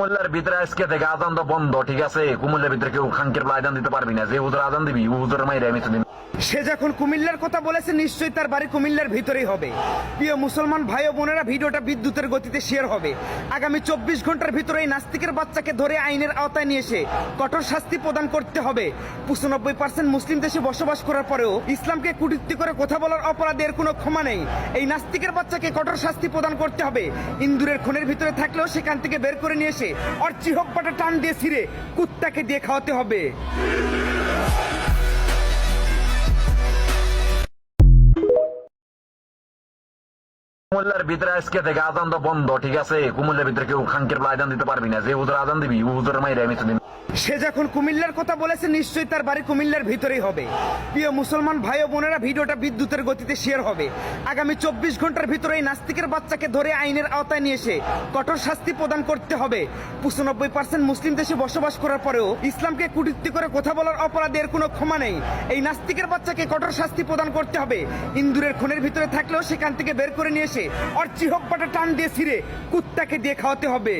কুমিল্লার ভিতরে আজকে থেকে আজান তো বন্ধ, ঠিক আছে? কুমিল্লার ভিতরে কেউ খাঙ্কের আজান দিতে পারবি না। যে হুজুর আজান দিবি হুজুরের মাইরে আমি দিন। সে যখন কুমিল্লার কথা বলেছে নিশ্চয়ই তার বাড়ি কুমিল্লার ভিতরেই হবে। প্রিয় মুসলমান ভাই ও বোনেরা, ভিডিওটা বিদ্যুতের গতিতে শেয়ার হবে। আগামী 24 ঘন্টার ভিতরে এই নাস্তিকের বাচ্চাকে ধরে আইনের আওতায় নিয়ে এসে কঠোর শাস্তি প্রদান করতে হবে। 95% মুসলিম দেশে বসবাস করার পরেও ইসলামকে কটূক্তি করে কথা বলার অপরাধে এর কোনো ক্ষমা নেই। এই নাস্তিকের বাচ্চাকে কঠোর শাস্তি প্রদান করতে হবে। ইন্দুরের খনের ভিতরে থাকলেও সেখান থেকে বের করে নিয়ে এসে ওর চিহ্নটা টান দিয়ে ছিঁড়ে কুত্তাকে দিয়ে খাওয়াতে হবে। কুমিল্লার ভিতরে আজকে থেকে আজান তো বন্ধ, ঠিক আছে? কুমিল্লার ভিতরে কেউ খাঙ্কের আজান দিতে পারবি না। যে হুজুর আজান দিবি হুজুরের মাইরে আমি দিন। সে যখন কুমিল্লার কথা বলেছে নিশ্চয়ই তার বাড়ি কুমিল্লার ভিতরেই হবে। প্রিয় মুসলমান ভাই ও বোনেরা, ভিডিওটা বিদ্যুতের গতিতে শেয়ার হবে। আগামী 24 ঘন্টার ভিতরে এই নাস্তিকের বাচ্চাকে ধরে আইনের আওতায় নিয়ে এসে কঠোর শাস্তি প্রদান করতে হবে। 95% মুসলিম দেশে বসবাস করার পরেও ইসলামকে কটূক্তি করে কথা বলার অপরাধে এর কোনো ক্ষমা নেই। এই নাস্তিকের বাচ্চাকে কঠোর শাস্তি প্রদান করতে হবে। ইন্দুরের খনের ভিতরে থাকলেও সেখান থেকে বের করে নিয়ে এসে ওর চিহ্নটা টান দিয়ে ছিঁড়ে কুত্তাকে দিয়ে খাওয়াতে হবে।